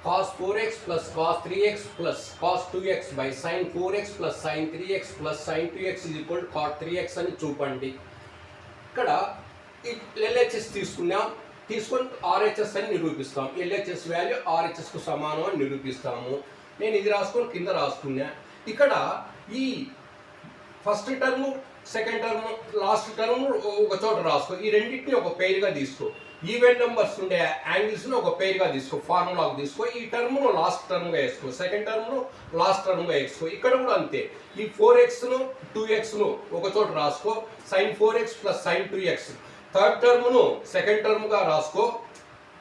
cos 4x plus cos 3x plus cos 2x by sin 4x plus sin 3x plus sin 2x is equal to cot 3x అని చూపండి. ఇక్కడ LHS తీసుకొని RHS అని నిరూపిస్తాం. LHS value RHSకు సమానం అని నిరూపిస్తాము. నేను ఇది రాసుకొని కింద రాసుకున్నా. ఇక్కడ ఈ first term second term last term ఒక చోట రాసుకో. ఈ రెండింటిని ఒక పెయిర్గా తీసుకో. ఈవెన్ నెంబర్స్ ఉండే యాంగిల్స్ని ఒక పెయిర్గా తీసుకో, ఫార్ములాకు తీసుకో. ఈ టర్మ్ను లాస్ట్ టర్మ్గా వేసుకో, సెకండ్ టర్మ్ను లాస్ట్ టర్మ్గా వేసుకో. ఇక్కడ కూడా అంతే. ఈ 4xను 2xను ఒక చోట రాసుకో. Sine 4x plus sine 2x third టర్మ్ను సెకండ్ టర్మ్గా రాసుకో,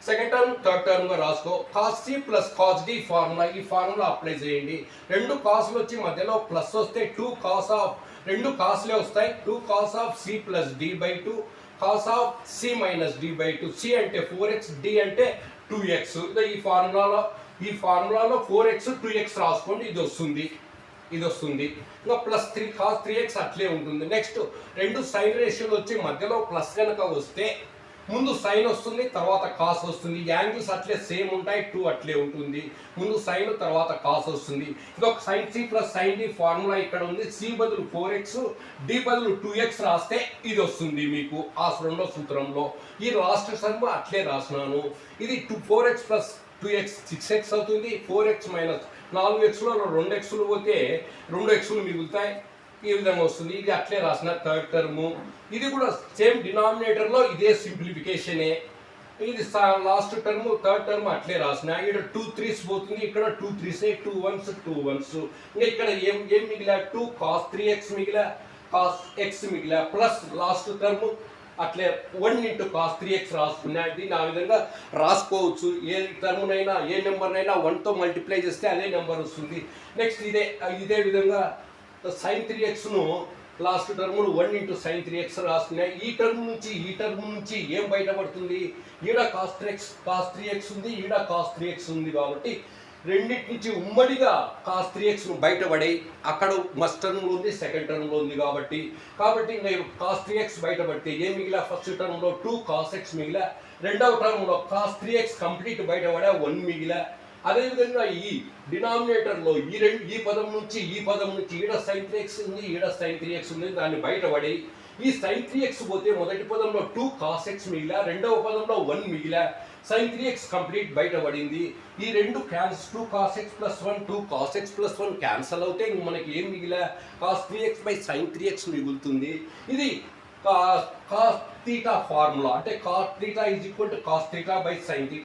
సెకండ్ టర్మ్ థర్డ్ టర్మ్గా రాసుకో. Cos C plus cos D formula, ఈ ఫార్ములా అప్లై చేయండి. రెండు కాసులు వచ్చి మధ్యలో ప్లస్ వస్తే 2 కాస్ ఆఫ్, రెండు కాసులే వస్తాయి. 2 cos of C plus D by 2 cos of C minus D by 2. C అంటే 4x, డి అంటే 2x. ఈ ఫార్ములాలో 4x 2x రాసుకోండి. ఇది వస్తుంది. ఇంకా ప్లస్ 3 కాస్ 3x అట్లే ఉంటుంది. నెక్స్ట్ రెండు సైన్ రేషియోలు వచ్చి మధ్యలో ప్లస్ కనుక వస్తే ముందు సైన్ వస్తుంది, తర్వాత కాస్ వస్తుంది. యాంగిల్స్ అట్లే సేమ్ ఉంటాయి, 2 అట్లే ఉంటుంది. ముందు సైన్ తర్వాత కాస్ వస్తుంది. ఇంకొక sine C plus sine D formula ఇక్కడ ఉంది. సి బదులు 4x, డి బదులు 2x రాస్తే ఇది వస్తుంది మీకు ఆ రెండో సూత్రంలో. ఈ లాస్ట్ టర్మ్ అట్లే రాసినాను. ఇది 4x ప్లస్ 2x 6x అవుతుంది. 4x మైనస్ 4xలో 2xలు పోతే 2xలు మిగులుతాయి. ఈ విధంగా వస్తుంది. ఇది అట్లే రాసిన థర్డ్ టర్ము. ఇది కూడా సేమ్ డినామినేటర్లో ఇదే సింప్లిఫికేషనే. ఇది లాస్ట్ టర్మ్ థర్డ్ టర్మ్ అట్లే రాసిన. ఇక్కడ 2 3s పోతుంది, ఇక్కడ 2 3s 2 1s 2 1s. ఇంకా ఇక్కడ ఏం మిగిలా 2 cos 3x మిగిలా, cos x మిగిలా, ప్లస్ లాస్ట్ టర్మ్ అట్లే 1 ఇంటూ cos 3x రాసుకున్నా. దీన్ని ఆ విధంగా రాసుకోవచ్చు. ఏ టర్మ్నైనా ఏ నెంబర్నైనా 1తో మల్టిప్లై చేస్తే అదే నెంబర్ వస్తుంది. నెక్స్ట్ ఇదే విధంగా సైన్ 3xను లాస్ట్ టర్మ్ను 1 ఇంటూ సైన్ 3x రాసుకున్నాయి. ఈ టర్మ్ నుంచి ఏం బయటపడుతుంది? ఈడ cos 3x ఉంది, ఈడ cos 3x ఉంది. కాబట్టి రెండింటి నుంచి ఉమ్మడిగా cos 3xను బయటపడే, అక్కడ ఫస్ట్ టర్మ్లో ఉంది, సెకండ్ టర్మ్లో ఉంది. కాబట్టి ఇంకా cos 3x బయటపడితే ఏం మిగిలా? ఫస్ట్ టర్మ్లో 2 cos x మిగిలా, రెండవ టర్మ్లో cos 3x కంప్లీట్ బయటపడే 1 మిగిలా. అదేవిధంగా ఈ డినామినేటర్లో ఈ పదం నుంచి ఈడ సైన్ 3x ఉంది, ఈడ సైన్ 3x ఉంది. దాన్ని బయటపడి ఈ సైన్ 3x పోతే మొదటి పదంలో 2 cos x మిగిలా, రెండవ పదంలో 1 మిగిలా. సైన్ 3x కంప్లీట్ బయటపడింది. ఈ రెండు cancel 2 cos x plus 1 2 cos x plus 1 cancel అవుతే మనకి ఏం మిగిలా? cos 3x by sine 3x మిగులుతుంది. ఇది cos θ ఫార్ములా. అంటే cos θ is equal to cos θ by sin θ.